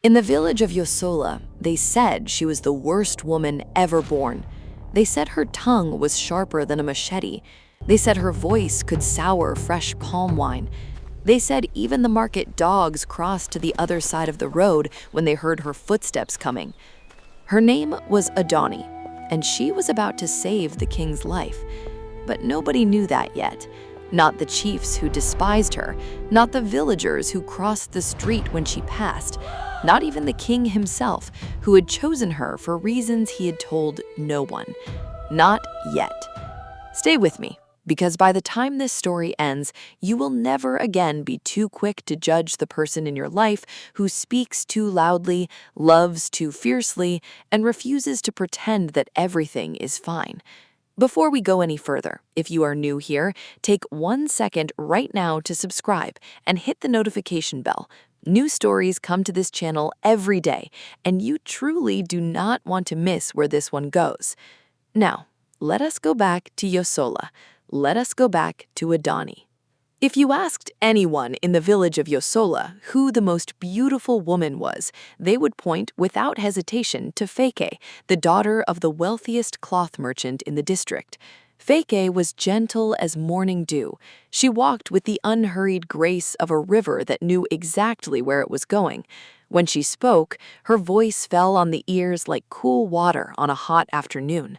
In the village of Yosola, they said she was the worst woman ever born. They said her tongue was sharper than a machete. They said her voice could sour fresh palm wine. They said even the market dogs crossed to the other side of the road when they heard her footsteps coming. Her name was Adoni, and she was about to save the king's life. But nobody knew that yet. Not the chiefs who despised her, not the villagers who crossed the street when she passed, not even the king himself, who had chosen her for reasons he had told no one. Not yet. Stay with me, because by the time this story ends, you will never again be too quick to judge the person in your life who speaks too loudly, loves too fiercely, and refuses to pretend that everything is fine. Before we go any further, if you are new here, take 1 second right now to subscribe and hit the notification bell. New stories come to this channel every day, and you truly do not want to miss where this one goes. Now, let us go back to Yosola. Let us go back to Adoni. If you asked anyone in the village of Yosola who the most beautiful woman was, they would point without hesitation to Feke, the daughter of the wealthiest cloth merchant in the district. Feke was gentle as morning dew. She walked with the unhurried grace of a river that knew exactly where it was going. When she spoke, her voice fell on the ears like cool water on a hot afternoon.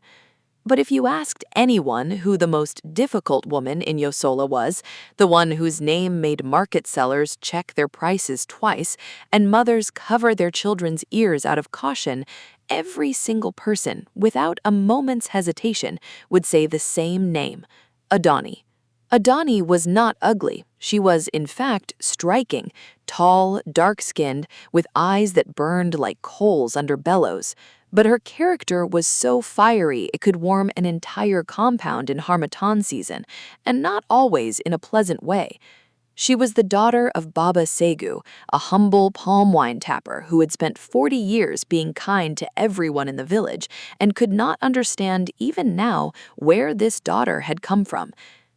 But if you asked anyone who the most difficult woman in Yosola was, the one whose name made market sellers check their prices twice and mothers cover their children's ears out of caution, every single person, without a moment's hesitation, would say the same name: Adoni. Adoni was not ugly. She was, in fact, striking, tall, dark-skinned, with eyes that burned like coals under bellows. But her character was so fiery it could warm an entire compound in Harmattan season, and not always in a pleasant way. She was the daughter of Baba Segu, a humble palm wine tapper who had spent 40 years being kind to everyone in the village and could not understand even now where this daughter had come from.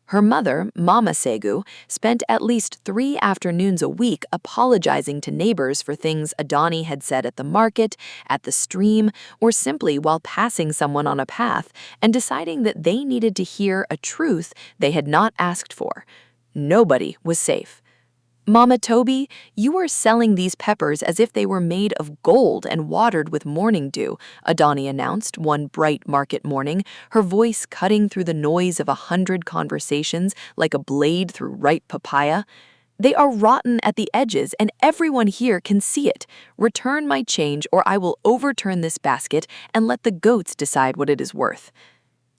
Her mother, Mama Segu, spent at least 3 afternoons a week apologizing to neighbors for things Adoni had said at the market, at the stream, or simply while passing someone on a path, and deciding that they needed to hear a truth they had not asked for. Nobody was safe. "Mama Toby, you are selling these peppers as if they were made of gold and watered with morning dew," Adoni announced one bright market morning, her voice cutting through the noise of 100 conversations like a blade through ripe papaya. "They are rotten at the edges and everyone here can see it. Return my change or I will overturn this basket and let the goats decide what it is worth."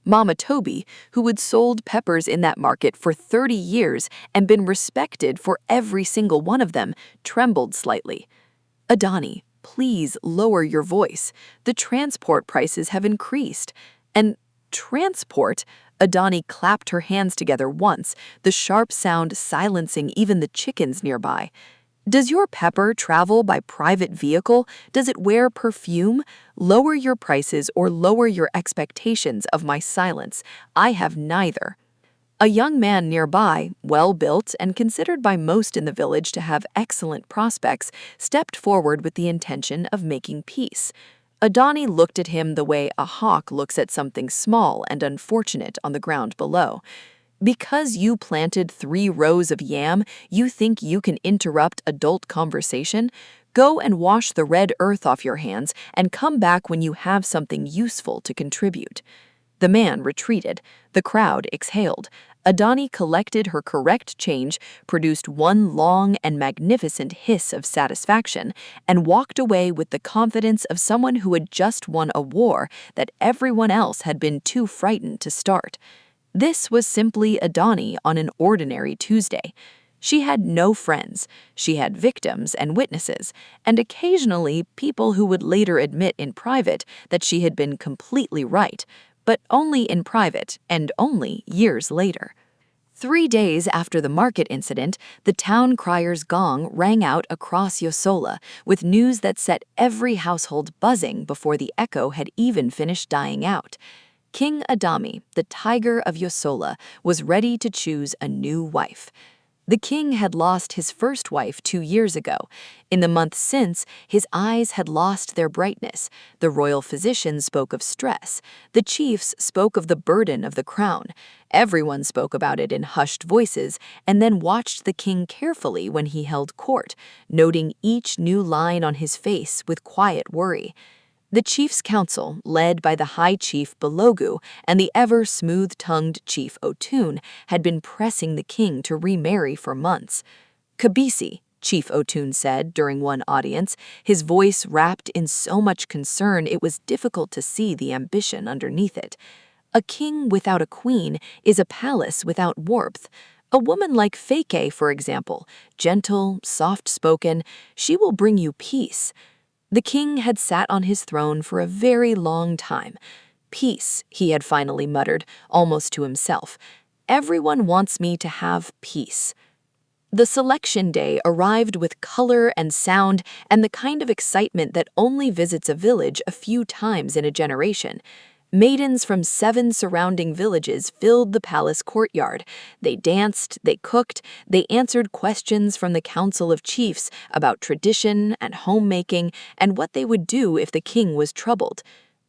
Mama Toby, who had sold peppers in that market for 30 years and been respected for every single one of them, trembled slightly. "Adoni, please lower your voice. The transport prices have increased." And transport? Adoni clapped her hands together once, the sharp sound silencing even the chickens nearby. "Does your pepper travel by private vehicle? Does it wear perfume? Lower your prices or lower your expectations of my silence. I have neither." A young man nearby, well-built and considered by most in the village to have excellent prospects, stepped forward with the intention of making peace. Adoni looked at him the way a hawk looks at something small and unfortunate on the ground below. "Because you planted 3 rows of yam, you think you can interrupt adult conversation? Go and wash the red earth off your hands and come back when you have something useful to contribute." The man retreated. The crowd exhaled. Adoni collected her correct change, produced one long and magnificent hiss of satisfaction, and walked away with the confidence of someone who had just won a war that everyone else had been too frightened to start. This was simply Adoni on an ordinary Tuesday. She had no friends. She had victims and witnesses, and occasionally people who would later admit in private that she had been completely right, but only in private and only years later. 3 days after the market incident, the town crier's gong rang out across Yosola with news that set every household buzzing before the echo had even finished dying out. King Adami, the Tiger of Yosola, was ready to choose a new wife. The king had lost his first wife 2 years ago. In the month since, his eyes had lost their brightness. The royal physician spoke of stress. The chiefs spoke of the burden of the crown. Everyone spoke about it in hushed voices, and then watched the king carefully when he held court, noting each new line on his face with quiet worry. The chief's council, led by the high chief Belogu and the ever-smooth-tongued chief Otun, had been pressing the king to remarry for months. "Kabisi," Chief Otun said during one audience, his voice wrapped in so much concern it was difficult to see the ambition underneath it. "A king without a queen is a palace without warmth. A woman like Feke, for example, gentle, soft-spoken, she will bring you peace." The king had sat on his throne for a very long time. "Peace," he had finally muttered, almost to himself. "Everyone wants me to have peace." The selection day arrived with color and sound and the kind of excitement that only visits a village a few times in a generation. Maidens from 7 surrounding villages filled the palace courtyard. They danced, they cooked, they answered questions from the Council of Chiefs about tradition and homemaking and what they would do if the king was troubled.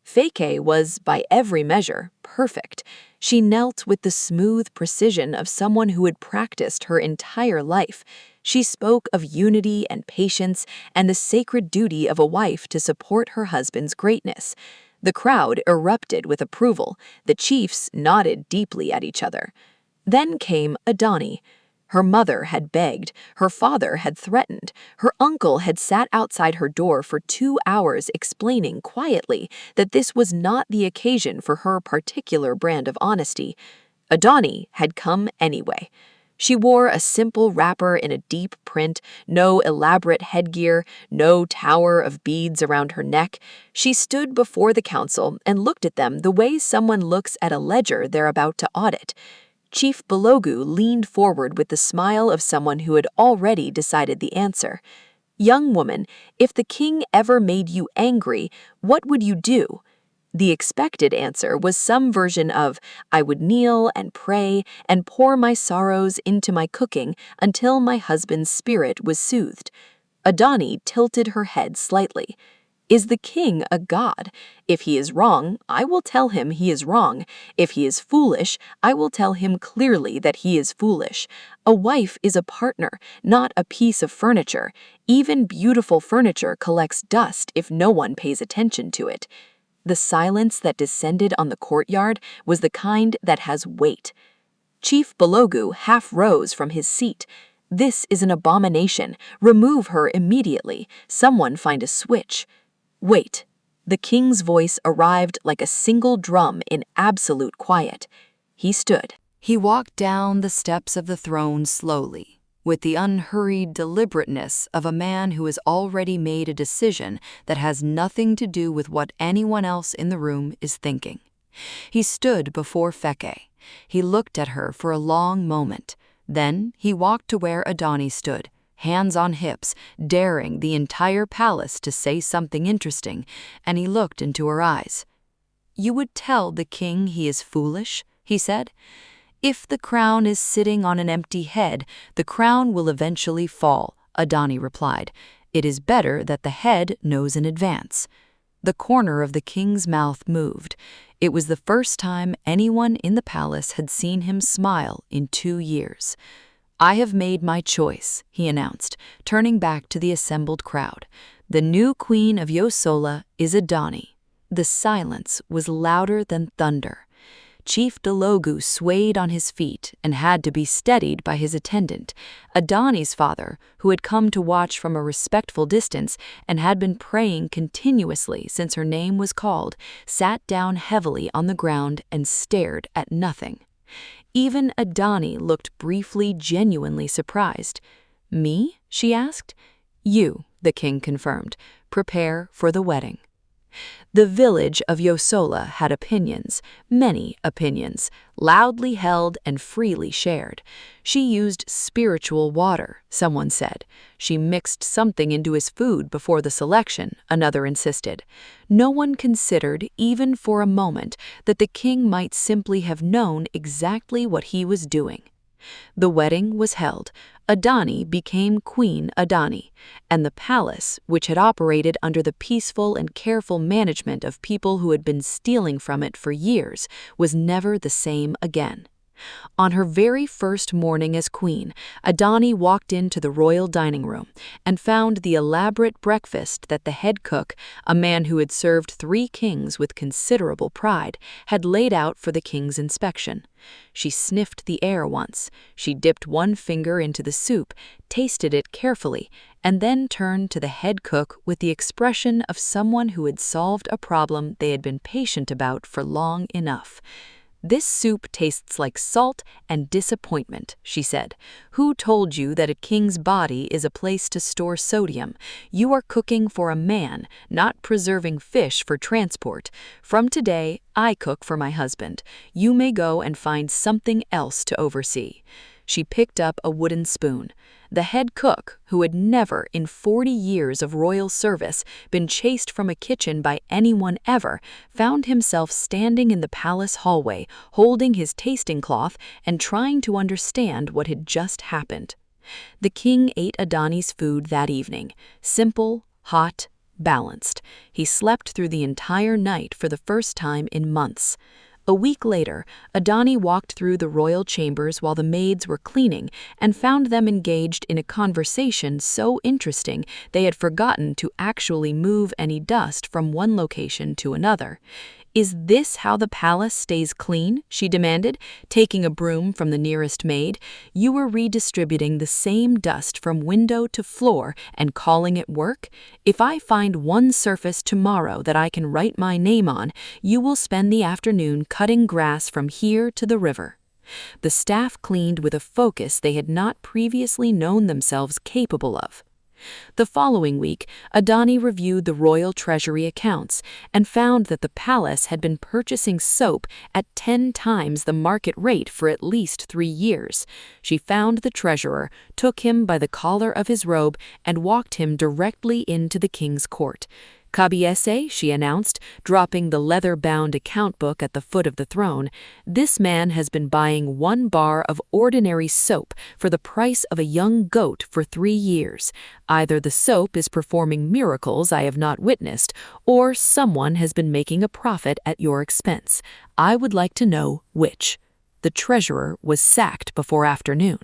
Feke was, by every measure, perfect. She knelt with the smooth precision of someone who had practiced her entire life. She spoke of unity and patience and the sacred duty of a wife to support her husband's greatness. The crowd erupted with approval. The chiefs nodded deeply at each other. Then came Adoni. Her mother had begged, her father had threatened, her uncle had sat outside her door for 2 hours explaining quietly that this was not the occasion for her particular brand of honesty. Adoni had come anyway. She wore a simple wrapper in a deep print, no elaborate headgear, no tower of beads around her neck. She stood before the council and looked at them the way someone looks at a ledger they're about to audit. Chief Belogu leaned forward with the smile of someone who had already decided the answer. "Young woman, if the king ever made you angry, what would you do?" The expected answer was some version of, "I would kneel and pray and pour my sorrows into my cooking until my husband's spirit was soothed." Adoni tilted her head slightly. "Is the king a god? If he is wrong, I will tell him he is wrong. If he is foolish, I will tell him clearly that he is foolish. A wife is a partner, not a piece of furniture. Even beautiful furniture collects dust if no one pays attention to it." The silence that descended on the courtyard was the kind that has weight. Chief Belogu half rose from his seat. "This is an abomination. Remove her immediately. Someone find a switch." "Wait." The king's voice arrived like a single drum in absolute quiet. He stood. He walked down the steps of the throne slowly, with the unhurried deliberateness of a man who has already made a decision that has nothing to do with what anyone else in the room is thinking. He stood before Feke. He looked at her for a long moment. Then he walked to where Adoni stood, hands on hips, daring the entire palace to say something interesting, and he looked into her eyes. "You would tell the king he is foolish?" he said. "If the crown is sitting on an empty head, the crown will eventually fall," Adoni replied. "It is better that the head knows in advance." The corner of the king's mouth moved. It was the first time anyone in the palace had seen him smile in 2 years. "I have made my choice," he announced, turning back to the assembled crowd. "The new queen of Yosola is Adoni." The silence was louder than thunder. Chief Belogu swayed on his feet and had to be steadied by his attendant. Adoni's father, who had come to watch from a respectful distance and had been praying continuously since her name was called, sat down heavily on the ground and stared at nothing. Even Adoni looked briefly genuinely surprised. "Me?" she asked. "You," the king confirmed. "Prepare for the wedding." The village of Yosola had opinions, many opinions, loudly held and freely shared. She used spiritual water, someone said. She mixed something into his food before the selection, another insisted. No one considered, even for a moment, that the king might simply have known exactly what he was doing. The wedding was held. Adoni became Queen Adoni, and the palace, which had operated under the peaceful and careful management of people who had been stealing from it for years, was never the same again. On her very first morning as queen, Adoni walked into the royal dining room and found the elaborate breakfast that the head cook, a man who had served 3 kings with considerable pride, had laid out for the king's inspection. She sniffed the air once, she dipped one finger into the soup, tasted it carefully, and then turned to the head cook with the expression of someone who had solved a problem they had been patient about for long enough. "This soup tastes like salt and disappointment," she said. "Who told you that a king's body is a place to store sodium? You are cooking for a man, not preserving fish for transport. From today, I cook for my husband. You may go and find something else to oversee." She picked up a wooden spoon. The head cook, who had never in 40 years of royal service been chased from a kitchen by anyone ever, found himself standing in the palace hallway, holding his tasting cloth and trying to understand what had just happened. The king ate Adoni's food that evening, simple, hot, balanced. He slept through the entire night for the first time in months. A week later, Adoni walked through the royal chambers while the maids were cleaning and found them engaged in a conversation so interesting they had forgotten to actually move any dust from one location to another. "Is this how the palace stays clean?" she demanded, taking a broom from the nearest maid. "You were redistributing the same dust from window to floor and calling it work? If I find one surface tomorrow that I can write my name on, you will spend the afternoon cutting grass from here to the river." The staff cleaned with a focus they had not previously known themselves capable of. The following week, Adoni reviewed the royal treasury accounts and found that the palace had been purchasing soap at 10 times the market rate for at least 3 years. She found the treasurer, took him by the collar of his robe, and walked him directly into the king's court. "Cabiese," she announced, dropping the leather-bound account book at the foot of the throne, "this man has been buying 1 bar of ordinary soap for the price of a young goat for 3 years. Either the soap is performing miracles I have not witnessed, or someone has been making a profit at your expense. I would like to know which." The treasurer was sacked before afternoon.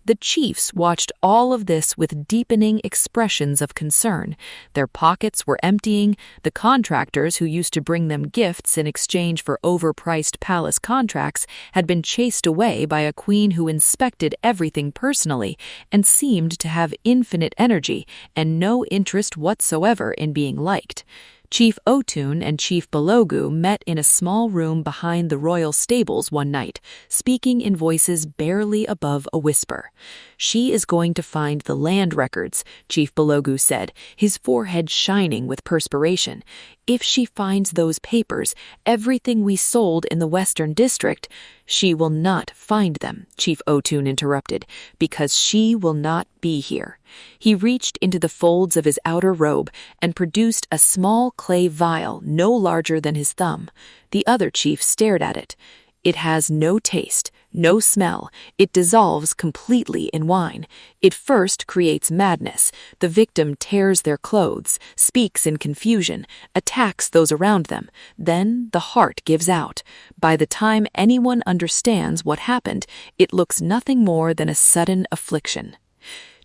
The chiefs watched all of this with deepening expressions of concern. Their pockets were emptying, the contractors who used to bring them gifts in exchange for overpriced palace contracts had been chased away by a queen who inspected everything personally and seemed to have infinite energy and no interest whatsoever in being liked. Chief Otun and Chief Balogu met in a small room behind the royal stables one night, speaking in voices barely above a whisper. "She is going to find the land records," Chief Balogu said, his forehead shining with perspiration. "If she finds those papers, everything we sold in the Western District—" "She will not find them," Chief Otun interrupted, "because she will not be here." He reached into the folds of his outer robe and produced a small clay vial no larger than his thumb. The other chief stared at it. "It has no taste, no smell. It dissolves completely in wine. It first creates madness. The victim tears their clothes, speaks in confusion, attacks those around them. Then the heart gives out. By the time anyone understands what happened, it looks nothing more than a sudden affliction."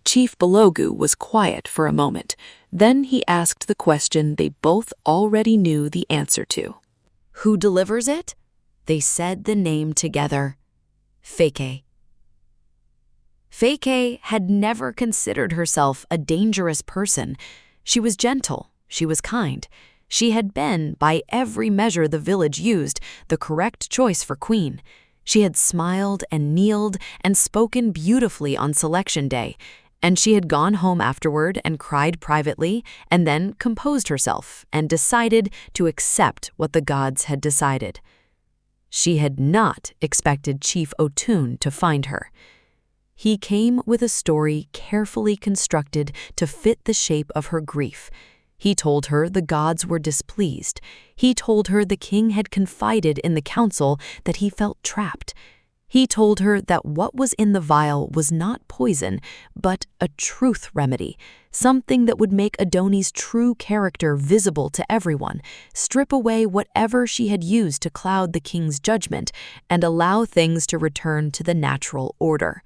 Chief Balogu was quiet for a moment. Then he asked the question they both already knew the answer to. "Who delivers it?" They said the name together. Feke. Feke had never considered herself a dangerous person. She was gentle, she was kind. She had been, by every measure the village used, the correct choice for queen. She had smiled and kneeled and spoken beautifully on selection day, and she had gone home afterward and cried privately and then composed herself and decided to accept what the gods had decided. She had not expected Chief Otun to find her. He came with a story carefully constructed to fit the shape of her grief. He told her the gods were displeased. He told her the king had confided in the council that he felt trapped. He told her that what was in the vial was not poison, but a truth remedy, something that would make Adoni's true character visible to everyone, strip away whatever she had used to cloud the king's judgment, and allow things to return to the natural order.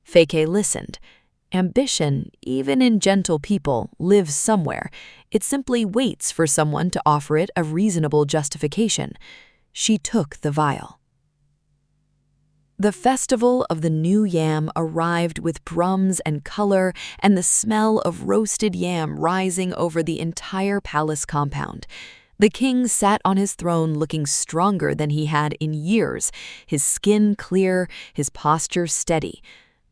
Feke listened. Ambition, even in gentle people, lives somewhere. It simply waits for someone to offer it a reasonable justification. She took the vial. The festival of the new yam arrived with drums and color and the smell of roasted yam rising over the entire palace compound. The king sat on his throne looking stronger than he had in years, his skin clear, his posture steady.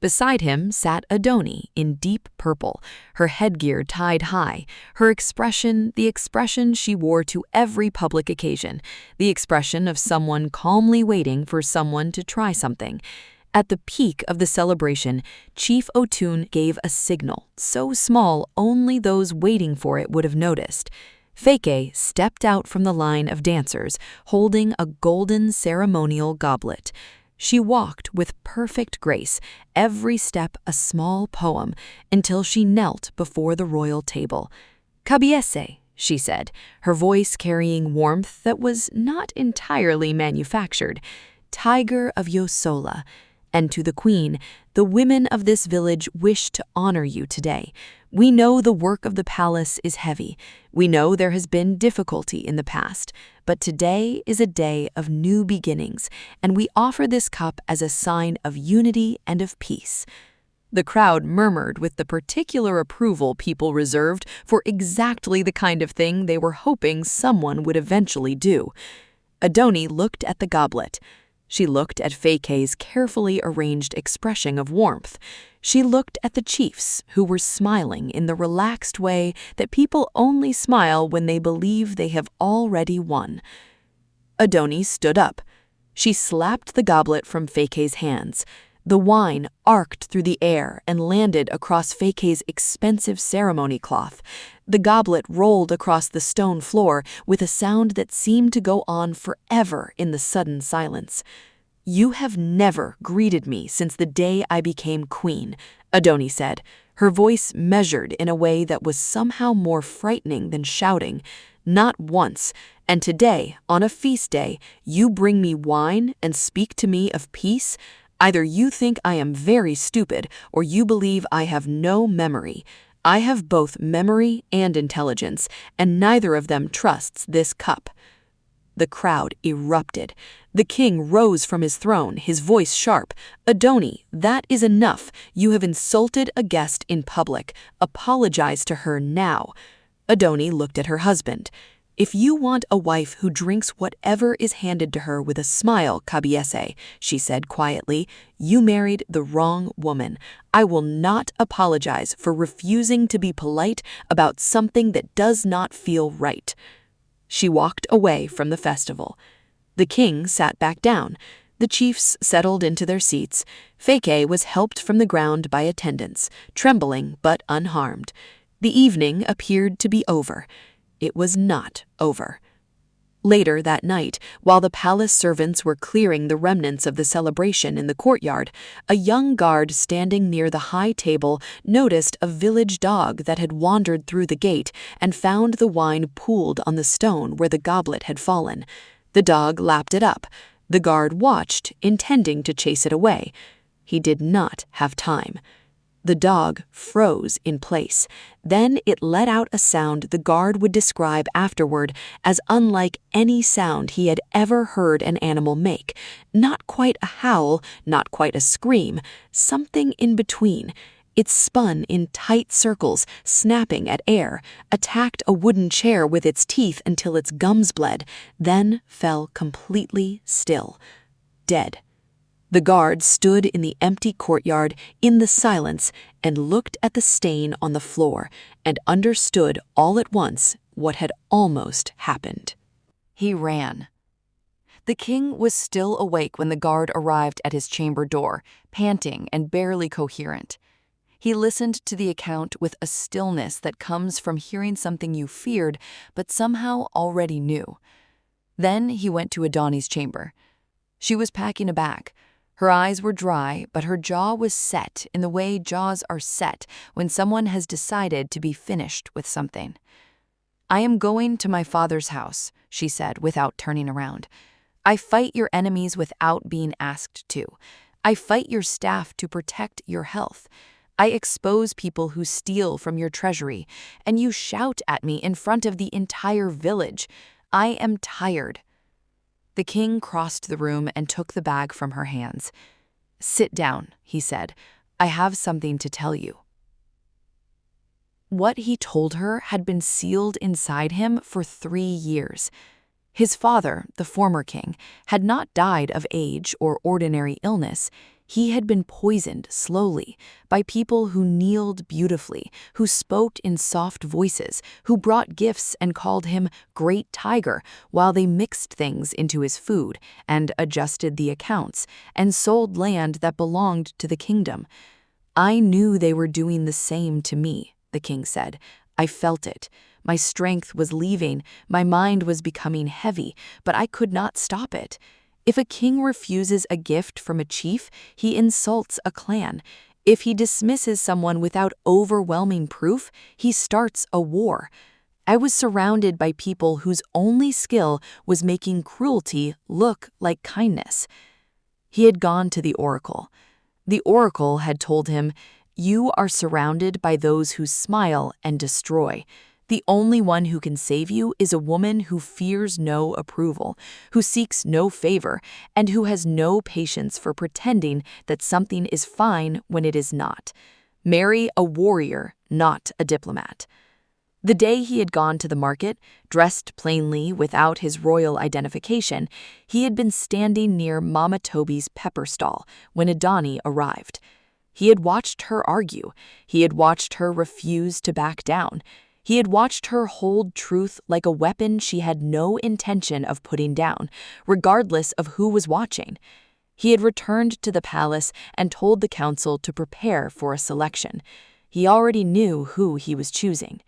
Beside him sat Adoni in deep purple, her headgear tied high, her expression the expression she wore to every public occasion, the expression of someone calmly waiting for someone to try something. At the peak of the celebration, Chief Otun gave a signal, so small only those waiting for it would have noticed. Feke stepped out from the line of dancers, holding a golden ceremonial goblet. She walked with perfect grace, every step a small poem, until she knelt before the royal table. "Kabiese," she said, her voice carrying warmth that was not entirely manufactured. "Tiger of Yosola." And to the queen, "The women of this village wish to honor you today. We know the work of the palace is heavy. We know there has been difficulty in the past. But today is a day of new beginnings, and we offer this cup as a sign of unity and of peace." The crowd murmured with the particular approval people reserved for exactly the kind of thing they were hoping someone would eventually do. Adoni looked at the goblet. She looked at Feke's carefully arranged expression of warmth. She looked at the chiefs, who were smiling in the relaxed way that people only smile when they believe they have already won. Adoni stood up. She slapped the goblet from Feke's hands. The wine arced through the air and landed across Feke's expensive ceremony cloth. The goblet rolled across the stone floor with a sound that seemed to go on forever in the sudden silence. "You have never greeted me since the day I became queen," Adoni said, her voice measured in a way that was somehow more frightening than shouting. "Not once. And today, on a feast day, you bring me wine and speak to me of peace? Either you think I am very stupid, or you believe I have no memory. I have both memory and intelligence, and neither of them trusts this cup." The crowd erupted. The king rose from his throne, his voice sharp. "Adoni, that is enough. You have insulted a guest in public. Apologize to her now." Adoni looked at her husband. "If you want a wife who drinks whatever is handed to her with a smile, Kabiese," she said quietly, "you married the wrong woman. I will not apologize for refusing to be polite about something that does not feel right." She walked away from the festival. The king sat back down. The chiefs settled into their seats. Feke was helped from the ground by attendants, trembling but unharmed. The evening appeared to be over. It was not over. Later that night, while the palace servants were clearing the remnants of the celebration in the courtyard, a young guard standing near the high table noticed a village dog that had wandered through the gate and found the wine pooled on the stone where the goblet had fallen. The dog lapped it up. The guard watched, intending to chase it away. He did not have time. The dog froze in place. Then it let out a sound the guard would describe afterward as unlike any sound he had ever heard an animal make. Not quite a howl, not quite a scream, something in between. It spun in tight circles, snapping at air, attacked a wooden chair with its teeth until its gums bled, then fell completely still, dead. The guard stood in the empty courtyard in the silence and looked at the stain on the floor and understood all at once what had almost happened. He ran. The king was still awake when the guard arrived at his chamber door, panting and barely coherent. He listened to the account with a stillness that comes from hearing something you feared but somehow already knew. Then he went to Adoni's chamber. She was packing a bag. Her eyes were dry, but her jaw was set in the way jaws are set when someone has decided to be finished with something. "I am going to my father's house," she said without turning around. "I fight your enemies without being asked to. I fight your staff to protect your health. I expose people who steal from your treasury, and you shout at me in front of the entire village. I am tired." The king crossed the room and took the bag from her hands. "Sit down," he said. "I have something to tell you." What he told her had been sealed inside him for 3 years. His father, the former king, had not died of age or ordinary illness. He had been poisoned slowly by people who kneeled beautifully, who spoke in soft voices, who brought gifts and called him Great Tiger while they mixed things into his food and adjusted the accounts and sold land that belonged to the kingdom. "I knew they were doing the same to me," the king said. "I felt it. My strength was leaving, my mind was becoming heavy, but I could not stop it. If a king refuses a gift from a chief, he insults a clan. If he dismisses someone without overwhelming proof, he starts a war. I was surrounded by people whose only skill was making cruelty look like kindness." He had gone to the oracle. The oracle had told him, "You are surrounded by those who smile and destroy. The only one who can save you is a woman who fears no approval, who seeks no favor, and who has no patience for pretending that something is fine when it is not. Marry a warrior, not a diplomat." The day he had gone to the market, dressed plainly without his royal identification, he had been standing near Mama Toby's pepper stall when Adoni arrived. He had watched her argue. He had watched her refuse to back down. He had watched her hold truth like a weapon she had no intention of putting down, regardless of who was watching. He had returned to the palace and told the council to prepare for a selection. He already knew who he was choosing.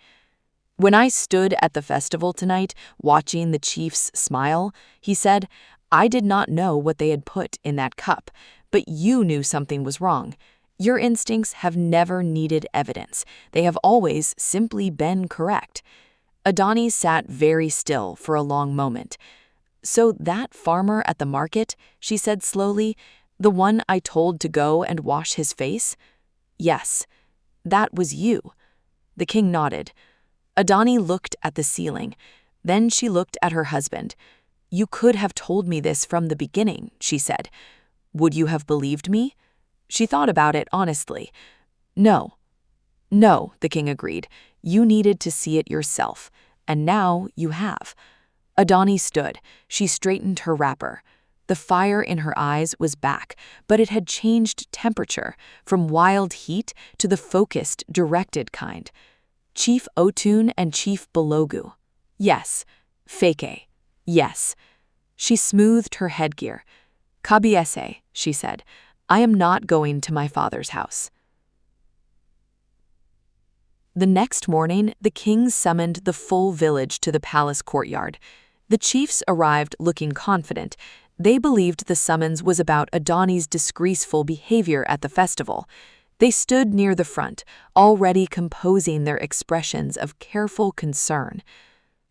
"When I stood at the festival tonight, watching the chiefs smile," he said, "I did not know what they had put in that cup, but you knew something was wrong. Your instincts have never needed evidence. They have always simply been correct." Adoni sat very still for a long moment. "So that farmer at the market," she said slowly, "the one I told to go and wash his face?" "Yes, that was you." The king nodded. Adoni looked at the ceiling. Then she looked at her husband. "You could have told me this from the beginning," she said. "Would you have believed me?" She thought about it honestly. "No." "No," the king agreed. "You needed to see it yourself, and now you have." Adoni stood. She straightened her wrapper. The fire in her eyes was back, but it had changed temperature, from wild heat to the focused, directed kind. "Chief Otun and Chief Belogu. Yes. Feke. Yes." She smoothed her headgear. "Kabiese," she said. "I am not going to my father's house." The next morning, the king summoned the full village to the palace courtyard. The chiefs arrived looking confident. They believed the summons was about Adoni's disgraceful behavior at the festival. They stood near the front, already composing their expressions of careful concern.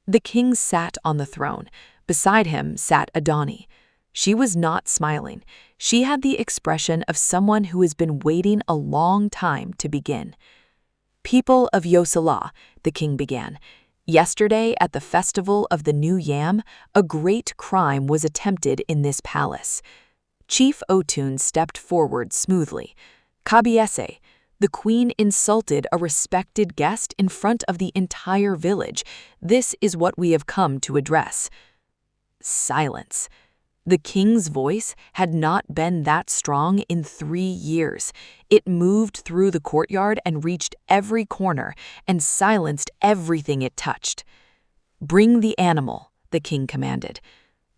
The king sat on the throne. Beside him sat Adoni. She was not smiling. She had the expression of someone who has been waiting a long time to begin. "People of Yosola," the king began, "yesterday at the festival of the New Yam, a great crime was attempted in this palace." Chief Otun stepped forward smoothly. "Kabiese, the queen insulted a respected guest in front of the entire village. This is what we have come to address." Silence. The king's voice had not been that strong in 3 years. It moved through the courtyard and reached every corner and silenced everything it touched. "Bring the animal," the king commanded.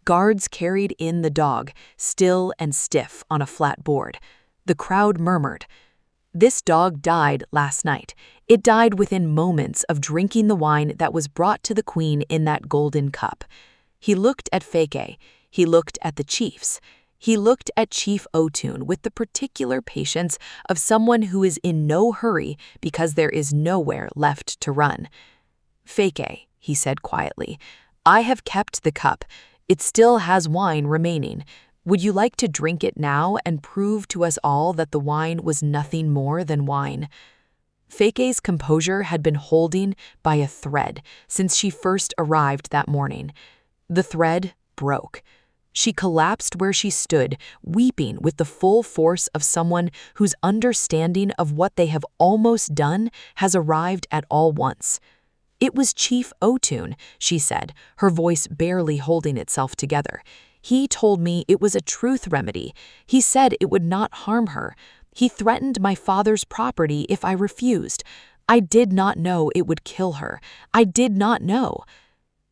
Guards carried in the dog, still and stiff on a flat board. The crowd murmured. "This dog died last night. It died within moments of drinking the wine that was brought to the queen in that golden cup." He looked at Feke. He looked at the chiefs. He looked at Chief Otun with the particular patience of someone who is in no hurry because there is nowhere left to run. "Feke," he said quietly, "I have kept the cup. It still has wine remaining. Would you like to drink it now and prove to us all that the wine was nothing more than wine?" Feke's composure had been holding by a thread since she first arrived that morning. The thread broke. She collapsed where she stood, weeping with the full force of someone whose understanding of what they have almost done has arrived at all once. "It was Chief Otun," she said, her voice barely holding itself together. "He told me it was a truth remedy. He said it would not harm her. He threatened my father's property if I refused. I did not know it would kill her. I did not know."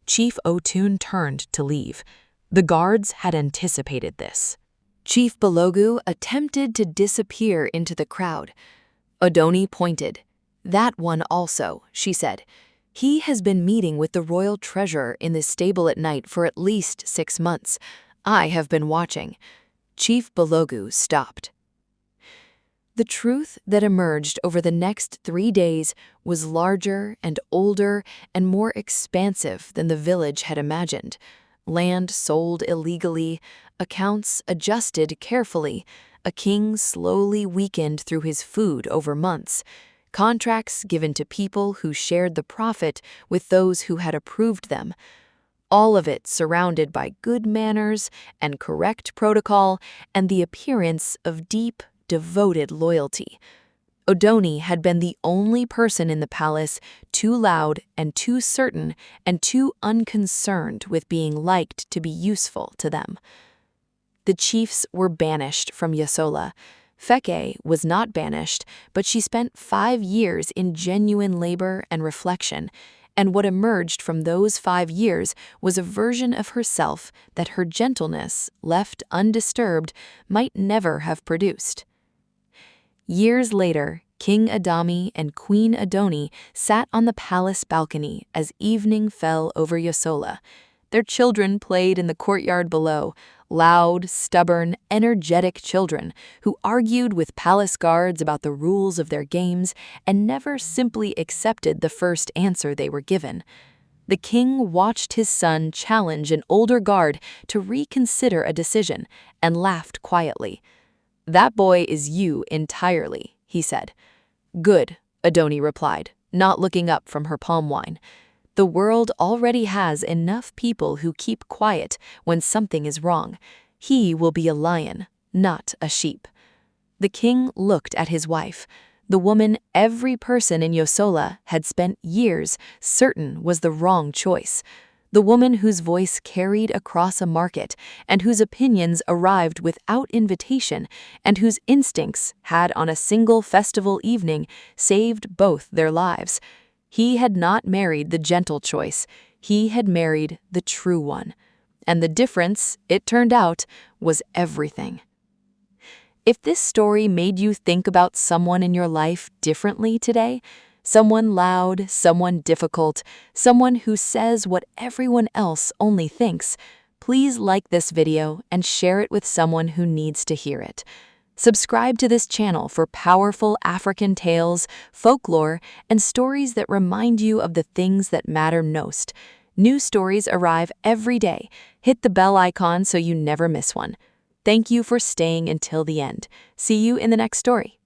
Chief Otun turned to leave. The guards had anticipated this. Chief Balogu attempted to disappear into the crowd. Adoni pointed. "That one also," she said. "He has been meeting with the royal treasurer in the stable at night for at least 6 months. I have been watching." Chief Balogu stopped. The truth that emerged over the next 3 days was larger and older and more expansive than the village had imagined. Land sold illegally, accounts adjusted carefully, a king slowly weakened through his food over months, contracts given to people who shared the profit with those who had approved them. All of it surrounded by good manners and correct protocol and the appearance of deep, devoted loyalty. Adoni had been the only person in the palace too loud and too certain and too unconcerned with being liked to be useful to them. The chiefs were banished from Yosola. Feke was not banished, but she spent 5 years in genuine labor and reflection, and what emerged from those 5 years was a version of herself that her gentleness, left undisturbed, might never have produced. Years later, King Adami and Queen Adoni sat on the palace balcony as evening fell over Yosola. Their children played in the courtyard below, loud, stubborn, energetic children who argued with palace guards about the rules of their games and never simply accepted the first answer they were given. The king watched his son challenge an older guard to reconsider a decision and laughed quietly. "That boy is you entirely," he said. "Good," Adoni replied, not looking up from her palm wine. "The world already has enough people who keep quiet when something is wrong. He will be a lion, not a sheep." The king looked at his wife, the woman every person in Yosola had spent years certain was the wrong choice, the woman whose voice carried across a market and whose opinions arrived without invitation and whose instincts had on a single festival evening saved both their lives. He had not married the gentle choice, he had married the true one. And the difference, it turned out, was everything. If this story made you think about someone in your life differently today, someone loud, someone difficult, someone who says what everyone else only thinks, please like this video and share it with someone who needs to hear it. Subscribe to this channel for powerful African tales, folklore, and stories that remind you of the things that matter most. New stories arrive every day. Hit the bell icon so you never miss one. Thank you for staying until the end. See you in the next story.